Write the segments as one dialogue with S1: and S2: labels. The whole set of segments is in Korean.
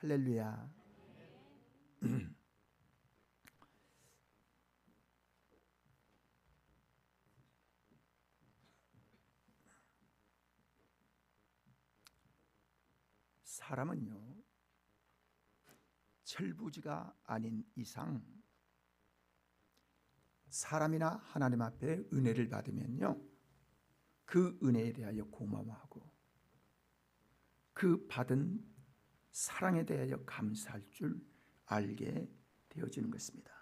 S1: 할렐루야. 사람은요, 철부지가 아닌 이상 사람이나 하나님 앞에 은혜를 받으면요, 그 은혜에 대하여 고마워하고 그 받은 사랑에 대하여 감사할 줄 알게 되어지는 것입니다.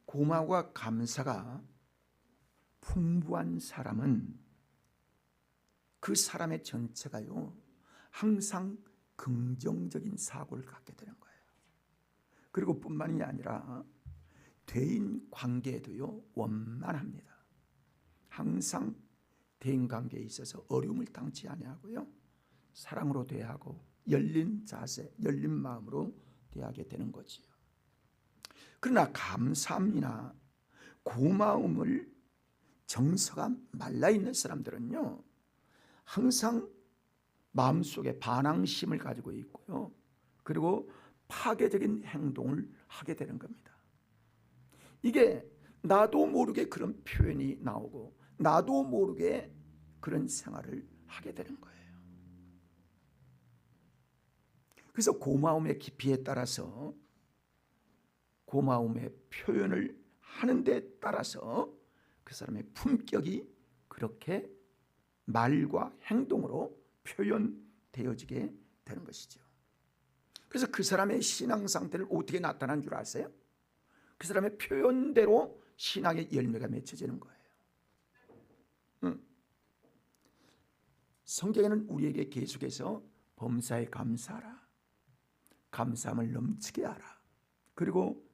S1: 고마움과 감사가 풍부한 사람은 그 사람의 전체가요, 항상 긍정적인 사고를 갖게 되는 거예요. 그리고 뿐만이 아니라 대인 관계에도요, 원만합니다. 항상 대인 관계에 있어서 어려움을 당치 아니하고요, 사랑으로 대하고 열린 자세, 열린 마음으로 대하게 되는 거지요. 그러나 감사함이나 고마움을 정서가 말라있는 사람들은요, 항상 마음속에 반항심을 가지고 있고요, 그리고 파괴적인 행동을 하게 되는 겁니다. 이게 나도 모르게 그런 표현이 나오고 나도 모르게 그런 생활을 하게 되는 거예요. 그래서 고마움의 깊이에 따라서, 고마움의 표현을 하는 데 따라서 그 사람의 품격이 그렇게 말과 행동으로 표현되어지게 되는 것이죠. 그래서 그 사람의 신앙 상태를 어떻게 나타나는 줄 아세요? 그 사람의 표현대로 신앙의 열매가 맺혀지는 거예요. 성경에는 우리에게 계속해서 범사에 감사하라, 감사함을 넘치게 하라, 그리고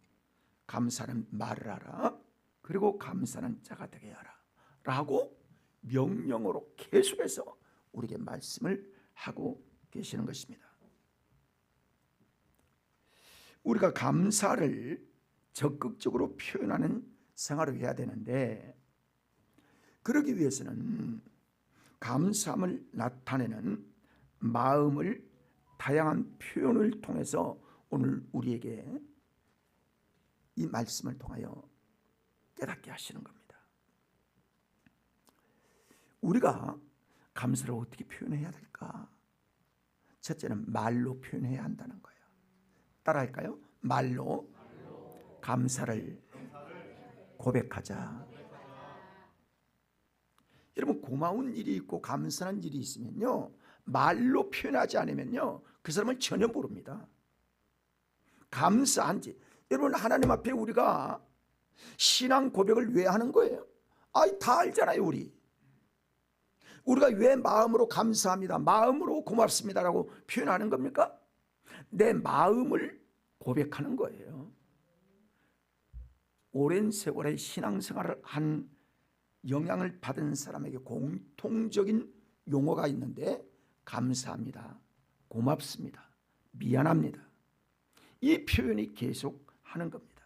S1: 감사는 말을 하라, 그리고 감사는 자가 되게 하라 라고 명령어로 계속해서 우리에게 말씀을 하고 계시는 것입니다. 우리가 감사를 적극적으로 표현하는 생활을 해야 되는데, 그러기 위해서는 감사함을 나타내는 마음을 다양한 표현을 통해서 오늘 우리에게 이 말씀을 통하여 깨닫게 하시는 겁니다. 우리가 감사를 어떻게 표현해야 될까? 첫째는 말로 표현해야 한다는 거예요. 따라할까요? 말로 감사를 고백하자. 여러분, 고마운 일이 있고 감사한 일이 있으면요, 말로 표현하지 않으면요, 그 사람을 전혀 모릅니다. 감사한지, 여러분, 하나님 앞에 우리가 신앙 고백을 왜 하는 거예요? 다 알잖아요. 우리가 왜 마음으로 감사합니다, 마음으로 고맙습니다라고 표현하는 겁니까? 내 마음을 고백하는 거예요. 오랜 세월의 신앙생활을 한 영향을 받은 사람에게 공통적인 용어가 있는데, 감사합니다, 고맙습니다, 미안합니다, 이 표현이 계속 하는 겁니다.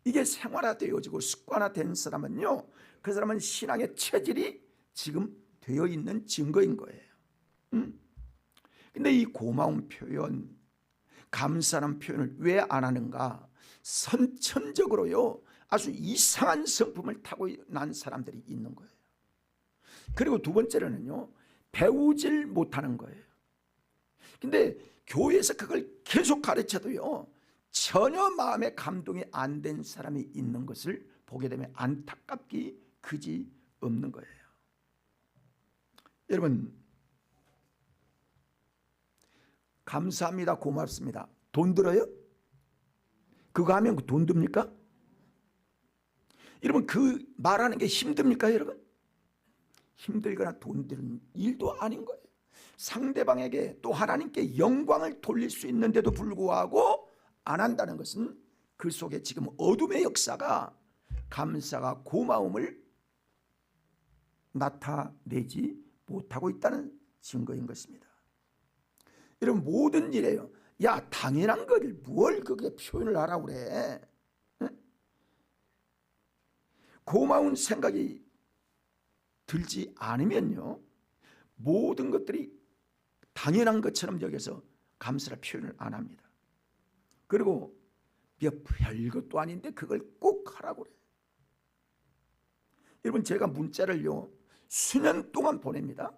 S1: 이게 생활화되어지고 습관화된 사람은요, 그 사람은 신앙의 체질이 지금 되어 있는 증거인 거예요. 근데 이 고마운 표현, 감사하는 표현을 왜 안 하는가? 선천적으로요, 아주 이상한 성품을 타고 난 사람들이 있는 거예요. 그리고 두 번째로는요, 배우질 못하는 거예요. 근데 교회에서 그걸 계속 가르쳐도요, 전혀 마음에 감동이 안 된 사람이 있는 것을 보게 되면 안타깝기 그지 없는 거예요. 여러분, 감사합니다, 고맙습니다, 돈 들어요? 그거 하면 돈 듭니까? 여러분, 그 말하는 게 힘듭니까? 여러분, 힘들거나 돈 드는 일도 아닌 거예요. 상대방에게 또 하나님께 영광을 돌릴 수 있는데도 불구하고 안 한다는 것은 그 속에 지금 어둠의 역사가, 감사가 고마움을 나타내지 못하고 있다는 증거인 것입니다. 여러분, 모든 일에요, 야, 당연한 거를 뭘 그게 표현을 하라고 그래? 고마운 생각이 들지 않으면요, 모든 것들이 당연한 것처럼 여겨서 감사를 표현을 안 합니다. 그리고 별것도 아닌데 그걸 꼭 하라고 그래요. 여러분, 제가 문자를요 수년 동안 보냅니다.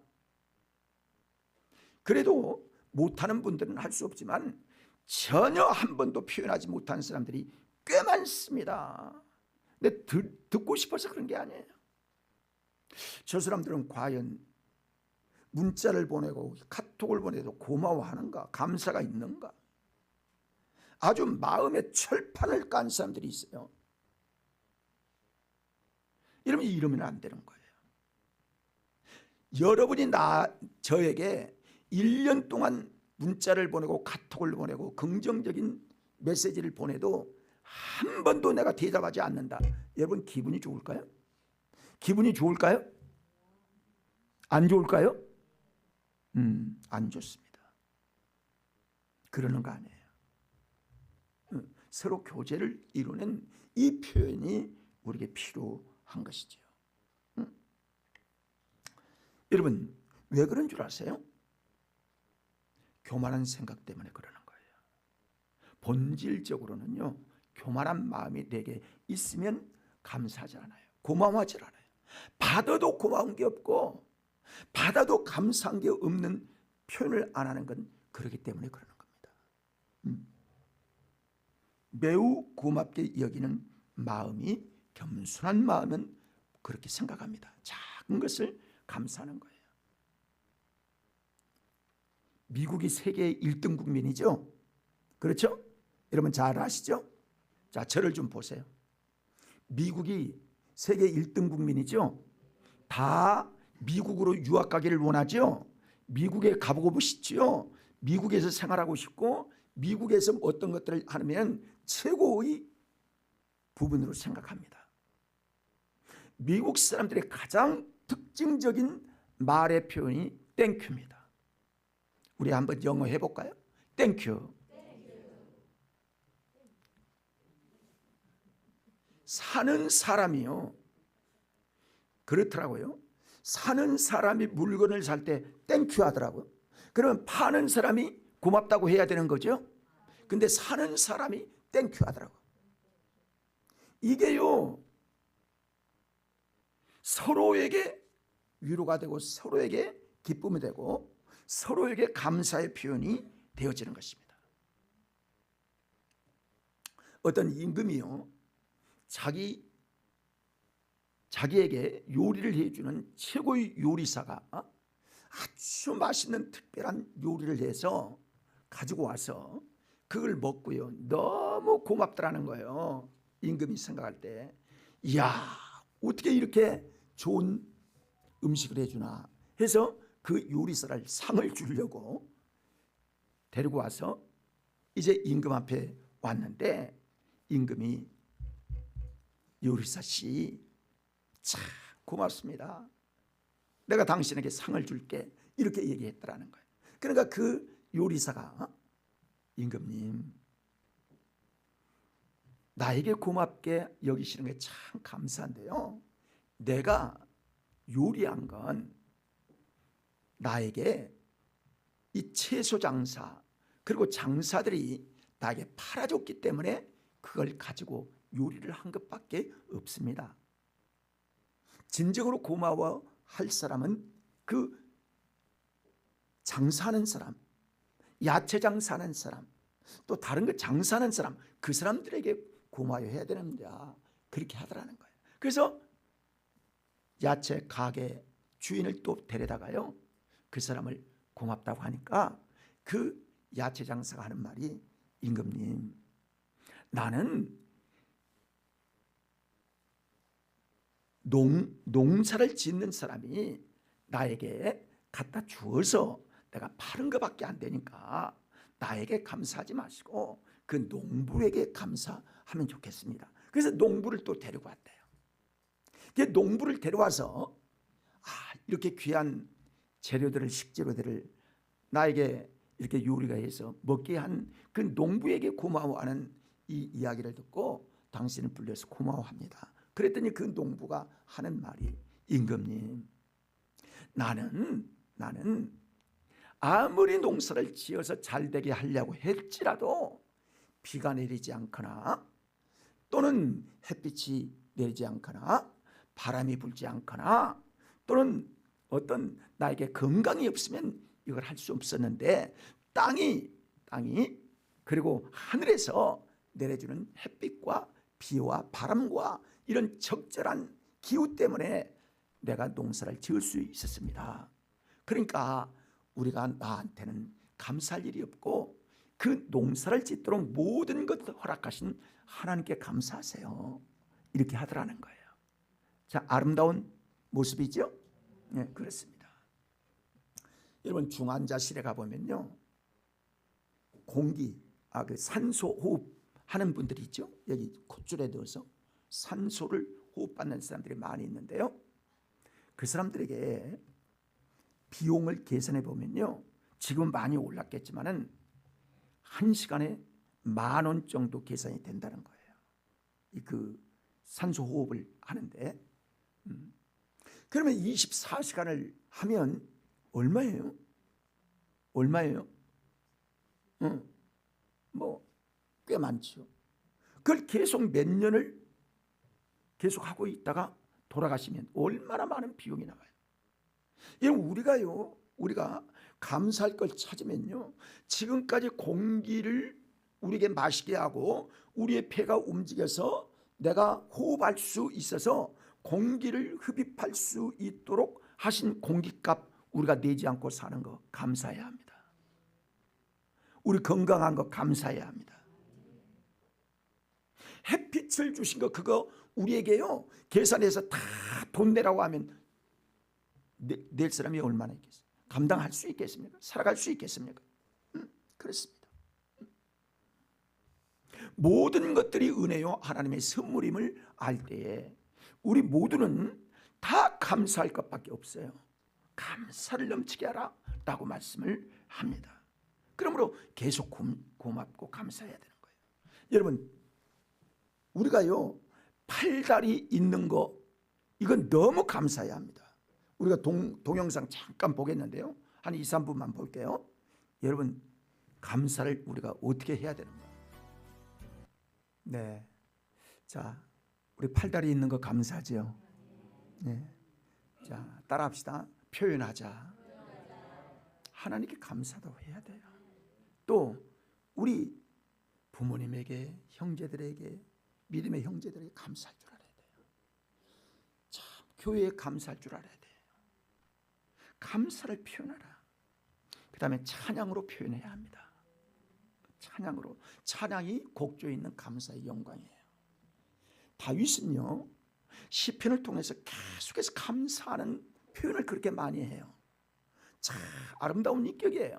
S1: 그래도 못하는 분들은 할 수 없지만 전혀 한 번도 표현하지 못한 사람들이 꽤 많습니다. 근데 듣고 싶어서 그런 게 아니에요. 저 사람들은 과연 문자를 보내고 카톡을 보내도 고마워하는가, 감사가 있는가? 아주 마음의 철판을 깐 사람들이 있어요. 이러면 안 되는 거예요. 여러분이 저에게 1년 동안 문자를 보내고 카톡을 보내고 긍정적인 메시지를 보내도 한 번도 내가 대답하지 않는다. 여러분, 기분이 좋을까요? 기분이 좋을까요? 안 좋을까요? 안 좋습니다. 그러는 거 아니에요. 서로 교제를 이루는 이 표현이 우리에게 필요한 것이죠. 여러분, 왜 그런 줄 아세요? 교만한 생각 때문에 그러는 거예요. 본질적으로는요, 교만한 마음이 내게 있으면 감사하지 않아요. 고마워하지 않아요. 받아도 고마운 게 없고 받아도 감사한 게 없는 표현을 안 하는 건 그렇기 때문에 그러는 겁니다. 매우 고맙게 여기는 마음이, 겸손한 마음은 그렇게 생각합니다. 작은 것을 감사하는 거예요. 미국이 세계 1등 국민이죠. 그렇죠? 여러분 잘 아시죠? 자, 저를 좀 보세요. 미국이 세계 1등 국민이죠. 다 미국으로 유학 가기를 원하죠. 미국에 가보고 싶죠. 미국에서 생활하고 싶고 미국에서 어떤 것들을 하면 최고의 부분으로 생각합니다. 미국 사람들의 가장 특징적인 말의 표현이 땡큐입니다. 우리 한번 영어 해볼까요? 땡큐. 사는 사람이요, 그렇더라고요. 사는 사람이 물건을 살 때 땡큐 하더라고요. 그러면 파는 사람이 고맙다고 해야 되는 거죠. 근데 사는 사람이 땡큐 하더라고요. 이게요, 서로에게 위로가 되고 서로에게 기쁨이 되고 서로에게 감사의 표현이 되어지는 것입니다. 어떤 임금이요, 자기에게 요리를 해주는 최고의 요리사가 아주 맛있는 특별한 요리를 해서 가지고 와서 그걸 먹고요, 너무 고맙더라는 거예요. 임금이 생각할 때, 이야, 어떻게 이렇게 좋은 음식을 해주나 해서 그 요리사를 상을 주려고 데리고 와서 이제 임금 앞에 왔는데, 임금이 요리사 씨, 참 고맙습니다. 내가 당신에게 상을 줄게, 이렇게 얘기했더라는 거예요. 그러니까 그 요리사가, 임금님, 나에게 고맙게 여기시는 게 참 감사한데요, 내가 요리한 건 나에게 이 채소 장사 그리고 장사들이 나에게 팔아줬기 때문에 그걸 가지고 요리를 한 것밖에 없습니다. 진정으로 고마워할 사람은 그 장사하는 사람, 야채 장사하는 사람, 또 다른 거 장사하는 사람, 그 사람들에게 고마워해야 됩니다. 그렇게 하더라는 거예요. 그래서 야채 가게 주인을 또 데려다가요, 그 사람을 고맙다고 하니까 그 야채 장사가 하는 말이, 임금님, 나는 농사를 짓는 사람이 나에게 갖다 주어서 내가 파는 것밖에 안 되니까 나에게 감사하지 마시고 그 농부에게 감사하면 좋겠습니다. 그래서 농부를 또 데리고 왔대요. 그 농부를 데려와서 이렇게 귀한 재료들을, 식재료들을 나에게 이렇게 요리가 해서 먹게 한 그 농부에게 고마워하는 이 이야기를 듣고 당신을 불러서 고마워합니다. 그랬더니 그 농부가 하는 말이, 임금님, 나는 아무리 농사를 지어서 잘 되게 하려고 할지라도 비가 내리지 않거나 또는 햇빛이 내리지 않거나 바람이 불지 않거나 또는 어떤 나에게 건강이 없으면 이걸 할 수 없었는데 땅이 그리고 하늘에서 내려주는 햇빛과 비와 바람과 이런 적절한 기후 때문에 내가 농사를 지을 수 있었습니다. 그러니까 우리가 나한테는 감사할 일이 없고 그 농사를 짓도록 모든 것을 허락하신 하나님께 감사하세요. 이렇게 하더라는 거예요. 자, 아름다운 모습이죠? 네, 그렇습니다. 여러분 중환자실에 가보면요, 공기, 그 산소 호흡 하는 분들이 있죠. 여기 콧줄에 넣어서 산소를 호흡받는 사람들이 많이 있는데요, 그 사람들에게 비용을 계산해 보면요, 지금 많이 올랐겠지만은 1시간에 10,000원 정도 계산이 된다는 거예요. 그 산소 호흡을 하는데 그러면 24시간을 하면 얼마예요? 뭐 꽤 많죠. 그걸 계속 몇 년을 계속 하고 있다가 돌아가시면 얼마나 많은 비용이 나와요. 우리가 감사할 걸 찾으면요, 지금까지 공기를 우리에게 마시게 하고 우리의 폐가 움직여서 내가 호흡할 수 있어서 공기를 흡입할 수 있도록 하신 공기값 우리가 내지 않고 사는 거 감사해야 합니다. 우리 건강한 거 감사해야 합니다. 햇빛을 주신 거 그거 우리에게요 계산해서 다 돈 내라고 하면 낼 사람이 얼마나 있겠어요? 감당할 수 있겠습니까? 살아갈 수 있겠습니까? 그렇습니다. 모든 것들이 은혜요 하나님의 선물임을 알 때에 우리 모두는 다 감사할 것밖에 없어요. 감사를 넘치게 하라 라고 말씀을 합니다. 그러므로 계속 고맙고 감사해야 되는 거예요. 여러분, 우리가요 팔다리 있는 거 이건 너무 감사해야 합니다. 우리가 동영상 잠깐 보겠는데요, 한 2, 3분만 볼게요. 여러분, 감사를 우리가 어떻게 해야 되는가? 네, 자, 우리 팔다리 있는 거 감사하죠? 네, 자, 따라합시다. 표현하자. 하나님께 감사도 해야 돼요. 또 우리 부모님에게, 형제들에게, 믿음의 형제들에게 감사할 줄 알아야 돼요. 참, 교회에 감사할 줄 알아야 돼요. 감사를 표현하라. 그 다음에 찬양으로 표현해야 합니다. 찬양으로. 찬양이 곡조에 있는 감사의 영광이에요. 다윗은요 시편을 통해서 계속해서 감사하는 표현을 그렇게 많이 해요. 참 아름다운 인격이에요.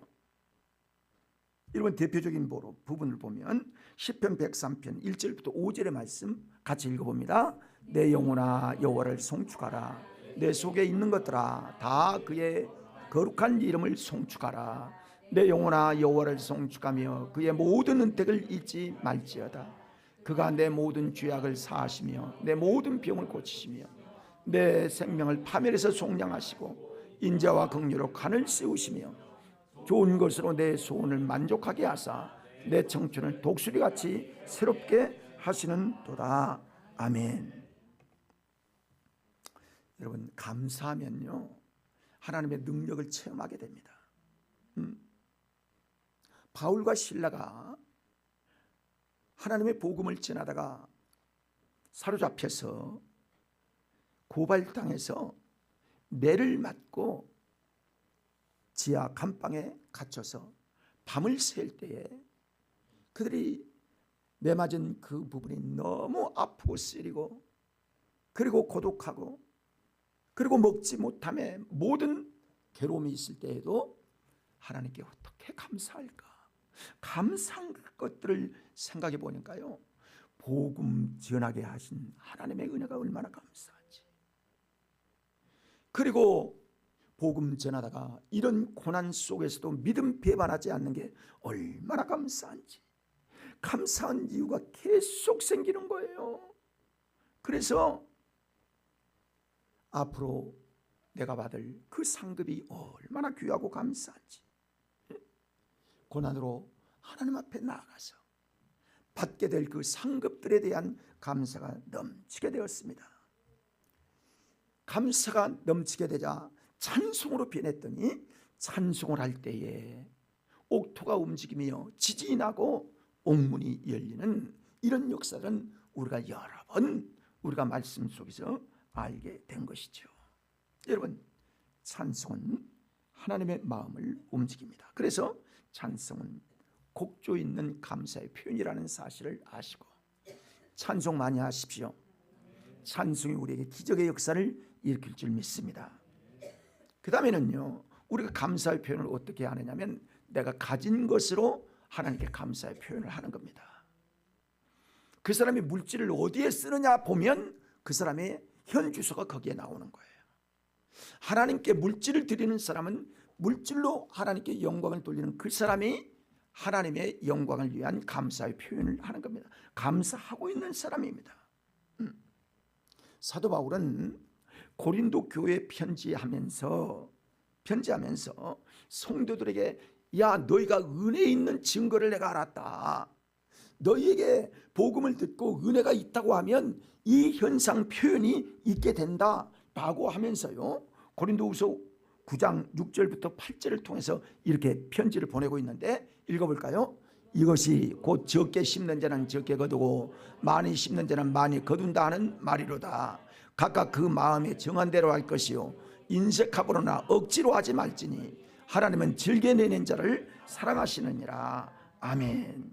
S1: 여러분, 대표적인 부분을 보면 시편 103편 1절부터 5절의 말씀 같이 읽어봅니다. 내 영혼아 여호와를 송축하라. 내 속에 있는 것들아 다 그의 거룩한 이름을 송축하라. 내 영혼아 여호와를 송축하며 그의 모든 은택을 잊지 말지어다. 그가 내 모든 죄악을 사하시며 내 모든 병을 고치시며 내 생명을 파멸에서 속량하시고 인자와 긍휼로 간을 세우시며 좋은 것으로 내 소원을 만족하게 하사 내 청춘을 독수리같이 새롭게 하시는도다. 아멘. 여러분, 감사하면요 하나님의 능력을 체험하게 됩니다. 바울과 실라가 하나님의 복음을 전하다가 사로잡혀서 고발당해서 매를 맞고 지하 감방에 갇혀서 밤을 샐 때에 그들이 매맞은 그 부분이 너무 아프고 쓰리고 그리고 고독하고 그리고 먹지 못함에 모든 괴로움이 있을 때에도 하나님께 어떻게 감사할까? 감사한 것들을 생각해 보니까요, 복음 전하게 하신 하나님의 은혜가 얼마나 감사하지. 그리고 복음 전하다가 이런 고난 속에서도 믿음 배반하지 않는 게 얼마나 감사한지, 감사한 이유가 계속 생기는 거예요. 그래서 앞으로 내가 받을 그 상급이 얼마나 귀하고 감사한지, 고난으로 하나님 앞에 나아가서 받게 될 그 상급들에 대한 감사가 넘치게 되었습니다. 감사가 넘치게 되자 찬송으로 변했더니 찬송을 할 때에 옥토가 움직이며 지진이 나고 옥문이 열리는 이런 역사는 우리가 여러 번 우리가 말씀 속에서 알게 된 것이죠. 여러분, 찬송은 하나님의 마음을 움직입니다. 그래서 찬송은 곡조 있는 감사의 표현이라는 사실을 아시고 찬송 많이 하십시오. 찬송이 우리에게 기적의 역사를 일으킬 줄 믿습니다. 그 다음에는요, 우리가 감사의 표현을 어떻게 하느냐면 내가 가진 것으로 하나님께 감사의 표현을 하는 겁니다. 그 사람이 물질을 어디에 쓰느냐 보면 그 사람의 현 주소가 거기에 나오는 거예요. 하나님께 물질을 드리는 사람은 물질로 하나님께 영광을 돌리는 그 사람이 하나님의 영광을 위한 감사의 표현을 하는 겁니다. 감사하고 있는 사람입니다. 사도 바울은 고린도 교회에 편지하면서 성도들에게 야, 너희가 은혜 있는 증거를 내가 알았다. 너희에게 복음을 듣고 은혜가 있다고 하면 이 현상 표현이 있게 된다 라고 하면서요, 고린도후서 9장 6절부터 8절을 통해서 이렇게 편지를 보내고 있는데 읽어볼까요? 이것이 곧 적게 심는 자는 적게 거두고 많이 심는 자는 많이 거둔다 하는 말이로다. 각각 그 마음에 정한 대로 할 것이요 인색하거나 억지로 하지 말지니 하나님은 즐겨 내는 자를 사랑하시느니라. 아멘.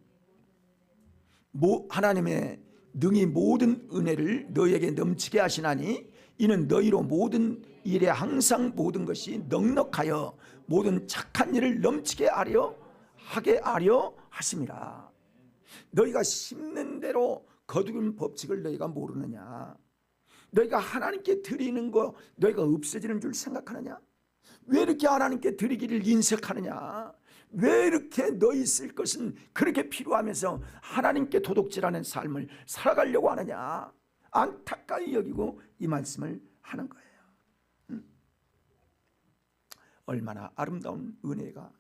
S1: 하나님의 능히 모든 은혜를 너희에게 넘치게 하시나니 이는 너희로 모든 일에 항상 모든 것이 넉넉하여 모든 착한 일을 넘치게 하게 하려 하심이라. 너희가 심는 대로 거두는 법칙을 너희가 모르느냐? 너희가 하나님께 드리는 거 너희가 없어지는 줄 생각하느냐? 왜 이렇게 하나님께 드리기를 인색하느냐? 왜 이렇게 너희 쓸 것은 그렇게 필요하면서 하나님께 도둑질하는 삶을 살아가려고 하느냐? 안타까이 여기고 이 말씀을 하는 거예요. 얼마나 아름다운 은혜가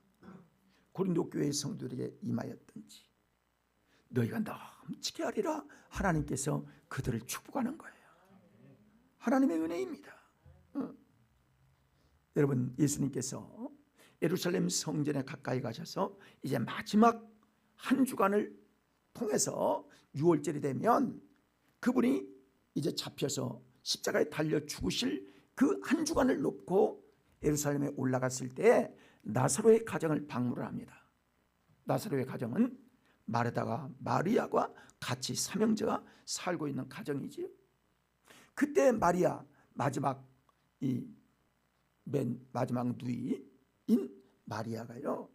S1: 고린도 교회의 성도들에게 임하였던지 너희가 넘치게 하리라 하나님께서 그들을 축복하는 거예요. 하나님의 은혜입니다. 여러분, 예수님께서 예루살렘 성전에 가까이 가셔서 이제 마지막 한 주간을 통해서 6월절이 되면 그분이 이제 잡혀서 십자가에 달려 죽으실 그 한 주간을 놓고 예루살렘에 올라갔을 때 나사로의 가정을 방문을 합니다. 나사로의 가정은 마르다가 마리아와 같이 삼형제가 살고 있는 가정이지요. 그때 마리아 맨 마지막 누이인 마리아가요,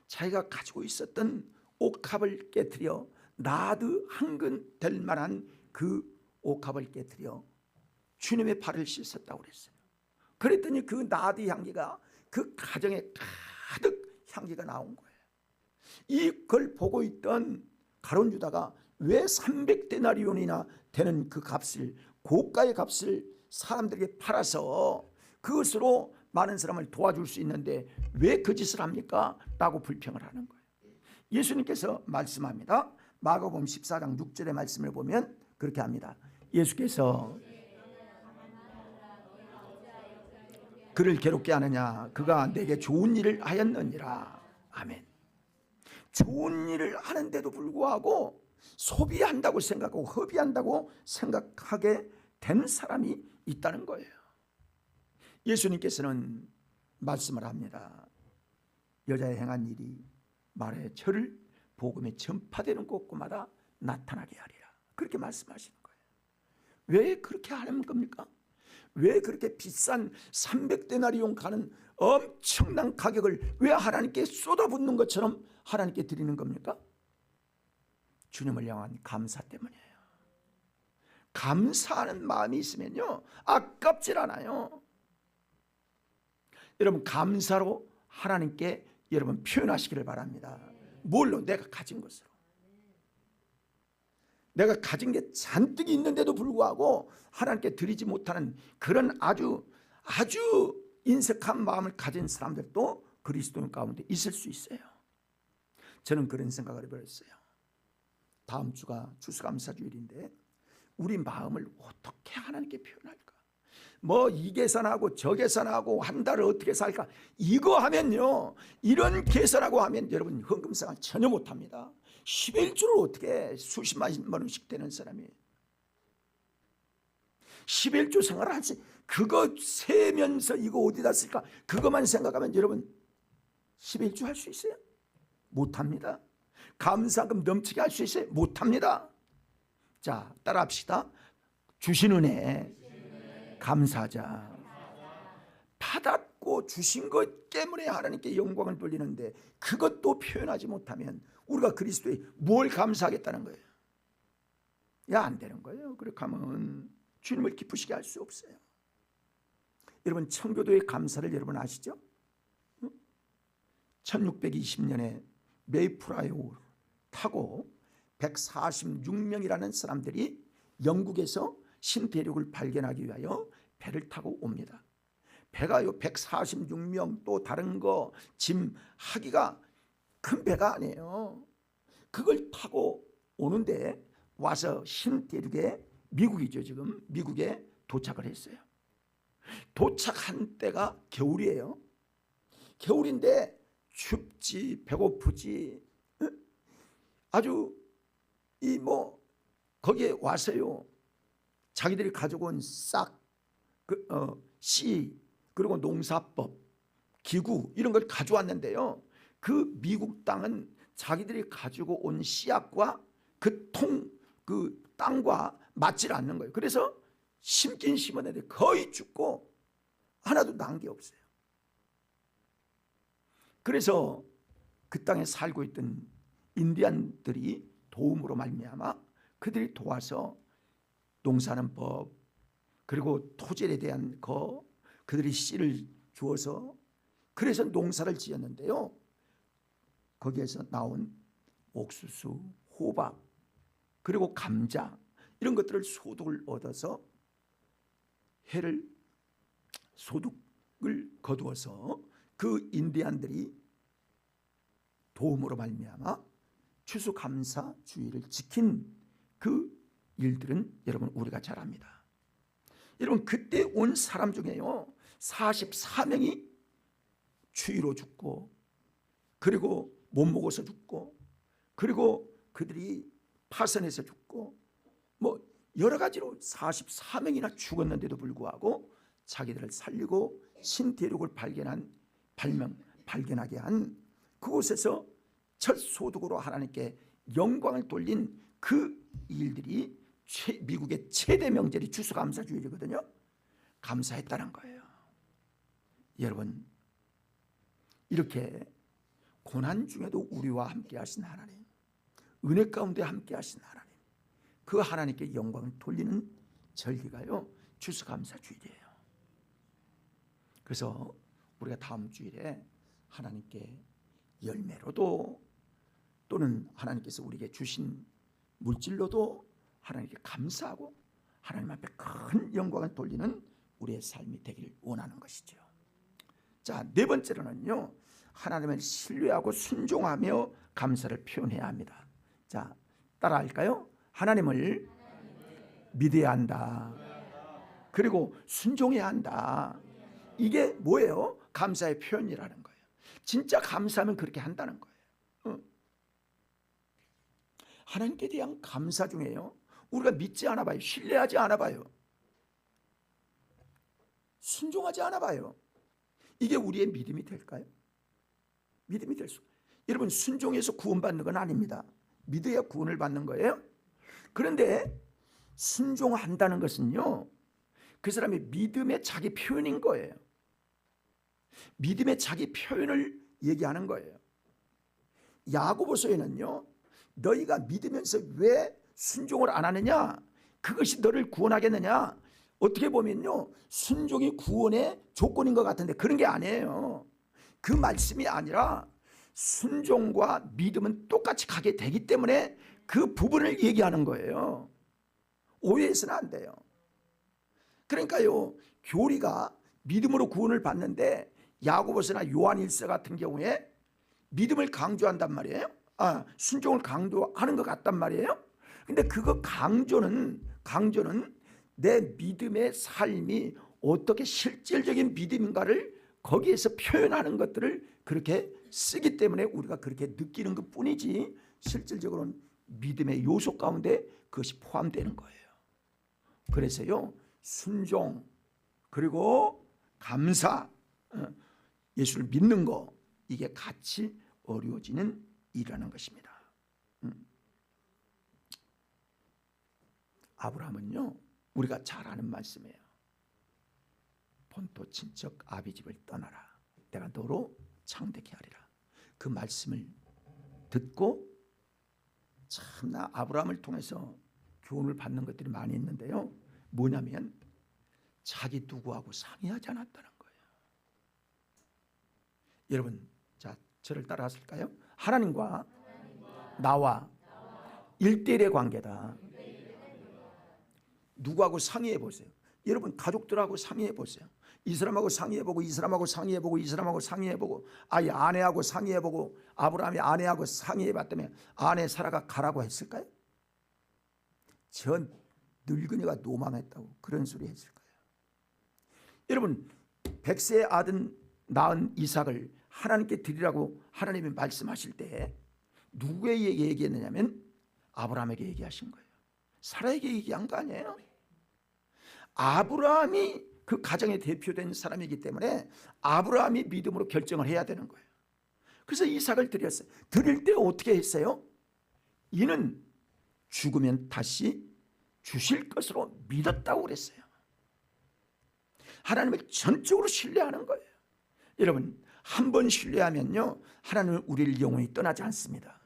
S1: 자기가 가지고 있었던 옥합을 깨뜨려 나드 한 근 될 만한 그 옥합을 깨뜨려 주님의 발을 씻었다고 그랬어요. 그랬더니 그 나드 향기가 그 가정에 가득 향기가 나온 거예요. 이걸 보고 있던 가룟 유다가 왜 300데나리온이나 되는 그 값을, 고가의 값을 사람들에게 팔아서 그것으로 많은 사람을 도와줄 수 있는데 왜 그 짓을 합니까? 라고 불평을 하는 거예요. 예수님께서 말씀합니다. 마가복음 14장 6절의 말씀을 보면 그렇게 합니다. 예수께서 그를 괴롭게 하느냐? 그가 내게 좋은 일을 하였느니라. 아멘. 좋은 일을 하는데도 불구하고 소비한다고 생각하고 허비한다고 생각하게 된 사람이 있다는 거예요. 예수님께서는 말씀을 합니다. 여자의 행한 일이 말의 철을 복음이 전파되는 곳마다 나타나게 하리라. 그렇게 말씀하시는 거예요. 왜 그렇게 하는 겁니까? 왜 그렇게 비싼 300데나리온 가는 엄청난 가격을 왜 하나님께 쏟아붓는 것처럼 하나님께 드리는 겁니까? 주님을 향한 감사 때문이에요. 감사하는 마음이 있으면요, 아깝질 않아요. 여러분, 감사로 하나님께 여러분 표현하시기를 바랍니다. 뭘로? 내가 가진 것으로. 내가 가진 게 잔뜩 있는데도 불구하고 하나님께 드리지 못하는 그런 아주 인색한 마음을 가진 사람들도 그리스도인 가운데 있을 수 있어요. 저는 그런 생각을 해버렸어요. 다음 주가 추수감사주일인데 우리 마음을 어떻게 하나님께 표현할까? 뭐 이 계산하고 저 계산하고 한 달을 어떻게 살까? 이거 하면요, 이런 계산하고 하면 여러분 헌금생활 전혀 못합니다. 11주를 어떻게 수십만 원씩 되는 사람이 11주 생활을 하지, 그거 세면서 이거 어디다 쓸까? 그것만 생각하면 여러분 11주 할 수 있어요? 못합니다. 감사금 넘치게 할 수 있어요? 못합니다. 자, 따라합시다. 주신 은혜 감사하자. 받았고 주신 것 때문에 하나님께 영광을 돌리는데 그것도 표현하지 못하면 우리가 그리스도에 뭘 감사하겠다는 거예요? 야, 안 되는 거예요. 그렇게 하면 주님을 기쁘시게 할 수 없어요. 여러분, 청교도의 감사를 여러분 아시죠? 1620년에 메이프라이어 타고 146명이라는 사람들이 영국에서 신대륙을 발견하기 위하여 배를 타고 옵니다. 배가요 146명 또 다른 거 짐 하기가 큰 배가 아니에요. 그걸 타고 오는데 와서 신대륙에, 미국이죠 지금, 미국에 도착을 했어요. 도착한 때가 겨울이에요. 겨울인데 춥지 배고프지, 아주 이 뭐 거기에 와서요 자기들이 가지고 온 싹 씨 그리고 농사법 기구 이런 걸 가져왔는데요, 그 미국 땅은 자기들이 가지고 온 씨앗과 그 땅과 맞질 않는 거예요. 그래서 심긴 심었는데 거의 죽고 하나도 난 게 없어요. 그래서 그 땅에 살고 있던 인디안들이 도움으로 말미암아 그들이 도와서 농사하는 법 그리고 토질에 대한 그들이 씨를 주어서 그래서 농사를 지었는데요, 거기에서 나온 옥수수, 호박 그리고 감자 이런 것들을 소득을 얻어서 소득을 거두어서 그 인디안들이 도움으로 말미암아 추수감사주의를 지킨 그 일들은 여러분 우리가 잘 압니다. 여러분, 그때 온 사람 중에요 44명이 추위로 죽고 그리고 못 먹어서 죽고 그리고 그들이 파선해서 죽고 뭐 여러 가지로 44명이나 죽었는데도 불구하고 자기들을 살리고 신대륙을 발견하게 한 그곳에서 첫 소득으로 하나님께 영광을 돌린 그 일들이 미국의 최대 명절이 추수감사주일이거든요. 감사했다는 거예요. 여러분, 이렇게 고난 중에도 우리와 함께 하신 하나님, 은혜 가운데 함께 하신 하나님, 그 하나님께 영광을 돌리는 절기가요 추수감사주일이에요. 그래서 우리가 다음 주일에 하나님께 열매로도 또는 하나님께서 우리에게 주신 물질로도 하나님께 감사하고 하나님 앞에 큰 영광을 돌리는 우리의 삶이 되길 원하는 것이죠. 자, 네 번째로는요, 하나님을 신뢰하고 순종하며 감사를 표현해야 합니다. 자, 따라할까요? 하나님을 믿어야 한다. 그리고 순종해야 한다. 이게 뭐예요? 감사의 표현이라는 거예요. 진짜 감사하면 그렇게 한다는 거예요. 하나님께 대한 감사 중에요, 우리가 믿지 않아 봐요. 신뢰하지 않아 봐요. 순종하지 않아 봐요. 이게 우리의 믿음이 될까요? 믿음이 될 수. 여러분, 순종해서 구원받는 건 아닙니다. 믿어야 구원을 받는 거예요. 그런데 순종한다는 것은요, 그 사람의 믿음의 자기 표현인 거예요. 믿음의 자기 표현을 얘기하는 거예요. 야고보서에는요, 너희가 믿으면서 왜 순종을 안 하느냐, 그것이 너를 구원하겠느냐, 어떻게 보면요 순종이 구원의 조건인 것 같은데 그런 게 아니에요. 그 말씀이 아니라 순종과 믿음은 똑같이 가게 되기 때문에 그 부분을 얘기하는 거예요. 오해해서는 안 돼요. 그러니까요, 교리가 믿음으로 구원을 받는데 야고보서나 요한일서 같은 경우에 믿음을 강조한단 말이에요. 순종을 강조하는 것 같단 말이에요. 근데 그거 강조는 내 믿음의 삶이 어떻게 실질적인 믿음인가를 거기에서 표현하는 것들을 그렇게 쓰기 때문에 우리가 그렇게 느끼는 것 뿐이지, 실질적으로는 믿음의 요소 가운데 그것이 포함되는 거예요. 그래서요, 순종 그리고 감사, 예수를 믿는 거, 이게 같이 어려워지는 일이라는 것입니다. 아브라함은요, 우리가 잘 아는 말씀이에요. 본토 친척 아비 집을 떠나라, 내가 너로 창대케 하리라. 그 말씀을 듣고 참나 아브라함을 통해서 교훈을 받는 것들이 많이 있는데요, 뭐냐면 자기 누구하고 상의하지 않았다는 거예요. 여러분, 자, 저를 따라 하실까요? 하나님과 나와 1대1의 관계다. 누구하고 상의해 보세요. 여러분, 가족들하고 상의해 보세요. 이 사람하고 상의해보고, 이 사람하고 상의해보고, 이 사람하고 상의해보고, 아예 아내하고 상의해보고. 아브라함이 아내하고 상의해봤다면 아내 사라가 가라고 했을까요? 전 늙은이가 노망했다고 그런 소리 했을 거예요. 여러분, 100세의 아들 낳은 이삭을 하나님께 드리라고 하나님이 말씀하실 때 누구에게 얘기했느냐면 아브라함에게 얘기하신 거예요. 사라에게 얘기한 거 아니에요? 아브라함이 그 가정의 대표된 사람이기 때문에 아브라함이 믿음으로 결정을 해야 되는 거예요. 그래서 이삭을 드렸어요. 드릴 때 어떻게 했어요? 이는 죽으면 다시 주실 것으로 믿었다고 그랬어요. 하나님을 전적으로 신뢰하는 거예요. 여러분, 한 번 신뢰하면요, 하나님은 우리를 영원히 떠나지 않습니다.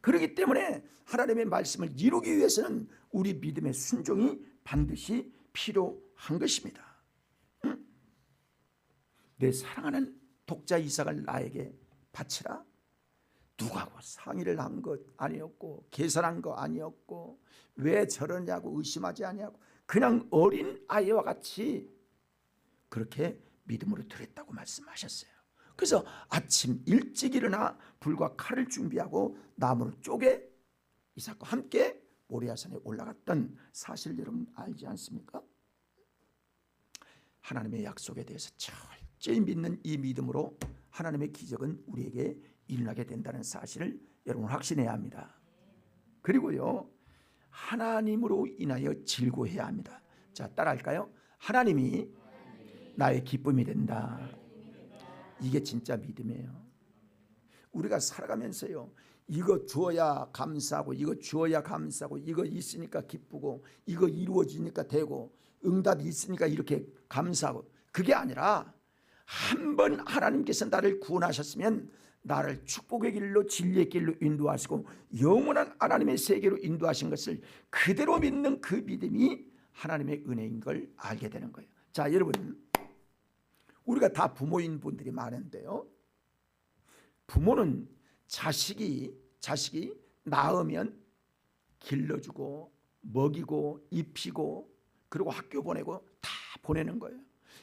S1: 그렇기 때문에 하나님의 말씀을 이루기 위해서는 우리 믿음의 순종이 반드시 필요한 것입니다. 내 사랑하는 독자 이삭을 나에게 바치라. 누구하고 상의를 한 것 아니었고 계산한 거 아니었고 왜 저러냐고 의심하지 아니하고 그냥 어린 아이와 같이 그렇게 믿음으로 드렸다고 말씀하셨어요. 그래서 아침 일찍 일어나 불과 칼을 준비하고 나무를 쪼개 이삭과 함께 모리아산에 올라갔던 사실 여러분 알지 않습니까? 하나님의 약속에 대해서 철저히 믿는 이 믿음으로 하나님의 기적은 우리에게 일어나게 된다는 사실을 여러분 확신해야 합니다. 그리고요, 하나님으로 인하여 즐거워해야 합니다. 자, 따라할까요? 하나님이 나의 기쁨이 된다. 이게 진짜 믿음이에요. 우리가 살아가면서요, 이거 주어야 감사하고 이거 주어야 감사하고 이거 있으니까 기쁘고 이거 이루어지니까 되고 응답이 있으니까 이렇게 감사하고, 그게 아니라 한 번 하나님께서 나를 구원하셨으면 나를 축복의 길로 진리의 길로 인도하시고 영원한 하나님의 세계로 인도하신 것을 그대로 믿는 그 믿음이 하나님의 은혜인 걸 알게 되는 거예요. 자, 여러분, 우리가 다 부모인 분들이 많은데요, 부모는 자식이 낳으면 길러주고 먹이고 입히고 그리고 학교 보내고 다 보내는 거예요.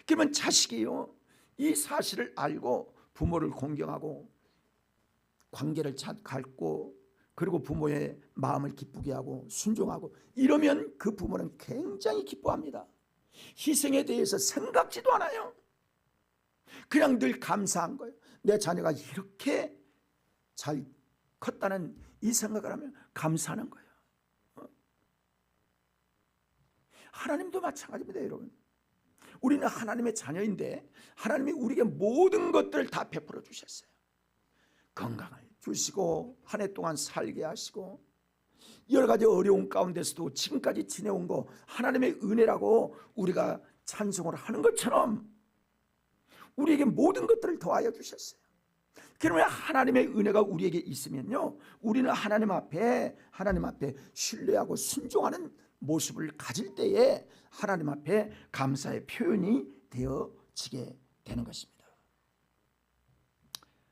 S1: 그러면 자식이요, 이 사실을 알고 부모를 공경하고 관계를 갖고 그리고 부모의 마음을 기쁘게 하고 순종하고 이러면 그 부모는 굉장히 기뻐합니다. 희생에 대해서 생각지도 않아요. 그냥 늘 감사한 거예요. 내 자녀가 이렇게 잘 컸다는 이 생각을 하면 감사하는 거예요. 하나님도 마찬가지입니다, 여러분. 우리는 하나님의 자녀인데 하나님이 우리에게 모든 것들을 다 베풀어 주셨어요. 건강을 주시고 한 해 동안 살게 하시고 여러 가지 어려운 가운데서도 지금까지 지내온 거 하나님의 은혜라고 우리가 찬송을 하는 것처럼 우리에게 모든 것들을 더하여 주셨어요. 그러면 하나님의 은혜가 우리에게 있으면요, 우리는 하나님 앞에 신뢰하고 순종하는 모습을 가질 때에 하나님 앞에 감사의 표현이 되어지게 되는 것입니다.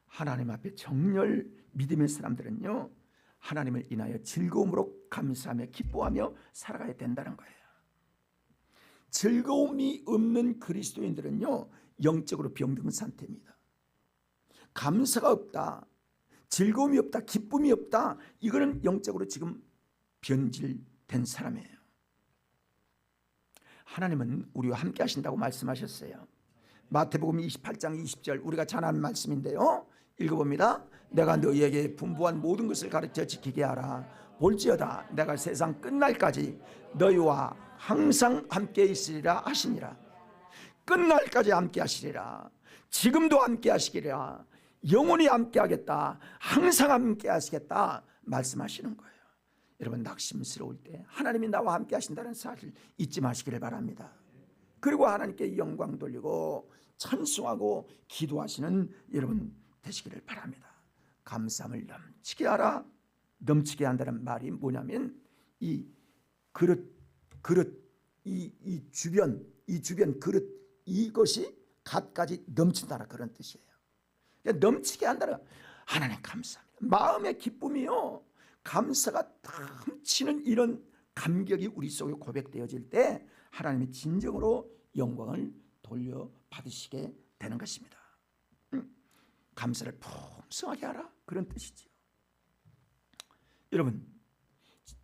S1: 하나님 앞에 정말 믿음의 사람들은요, 하나님을 인하여 즐거움으로 감사하며 기뻐하며 살아가야 된다는 거예요. 즐거움이 없는 그리스도인들은요, 영적으로 병든 상태입니다. 감사가 없다, 즐거움이 없다, 기쁨이 없다, 이거는 영적으로 지금 변질된 사람이에요. 하나님은 우리와 함께 하신다고 말씀하셨어요. 마태복음 28장 20절 우리가 잘 아는 말씀인데요, 읽어봅니다. 내가 너희에게 분부한 모든 것을 가르쳐 지키게 하라. 볼지어다 내가 세상 끝날까지 너희와 항상 함께 있으리라 하시니라. 끝날까지 함께 하시리라. 지금도 함께 하시기라. 영원히 함께 하겠다. 항상 함께 하시겠다 말씀하시는 거예요. 여러분, 낙심스러울 때 하나님이 나와 함께 하신다는 사실 잊지 마시기를 바랍니다. 그리고 하나님께 영광 돌리고 찬송하고 기도하시는 여러분 되시기를 바랍니다. 감사함을 넘치게 하라. 넘치게 한다는 말이 뭐냐면 이 그릇 이 주변 그릇, 이것이 갖가지 넘친다라, 그런 뜻이에요. 그러니까 넘치게 한다는, 하나님 감사합니다. 마음의 기쁨이요, 감사가 넘치는 이런 감격이 우리 속에 고백되어질 때 하나님이 진정으로 영광을 돌려받으시게 되는 것입니다. 감사를 풍성하게 하라, 그런 뜻이죠. 여러분,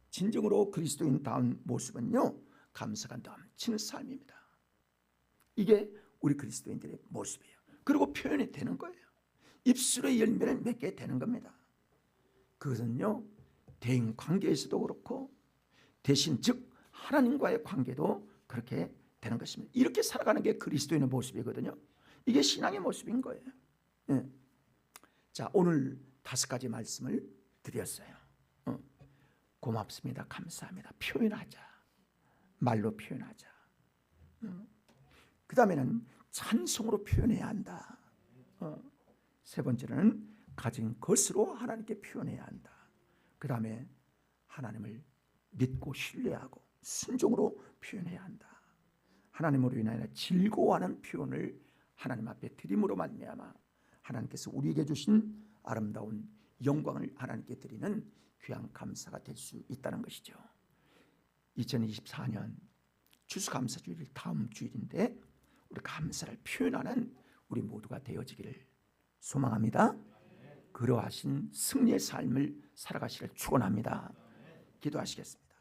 S1: 진정으로 그리스도인다운 모습은요, 감사가 넘치는 삶입니다. 이게 우리 그리스도인들의 모습이에요. 그리고 표현이 되는 거예요. 입술의 열매를 맺게 되는 겁니다. 그것은요, 대인 관계에서도 그렇고 대신 즉 하나님과의 관계도 그렇게 되는 것입니다. 이렇게 살아가는 게 그리스도인의 모습이거든요. 이게 신앙의 모습인 거예요. 네. 자, 오늘 5가지 말씀을 드렸어요. 고맙습니다, 감사합니다, 표현하자, 말로 표현하자. 그 다음에는 찬송으로 표현해야 한다. 세 번째는 가진 것으로 하나님께 표현해야 한다. 그 다음에 하나님을 믿고 신뢰하고 순종으로 표현해야 한다. 하나님으로 인하여 즐거워하는 표현을 하나님 앞에 드림으로 말미암아 하나님께서 우리에게 주신 아름다운 영광을 하나님께 드리는 귀한 감사가 될 수 있다는 것이죠. 2024년 추수감사주일 다음 주일인데 우리 감사를 표현하는 우리 모두가 되어지기를 소망합니다. 그러하신 승리의 삶을 살아가시기를 축원합니다. 기도하시겠습니다.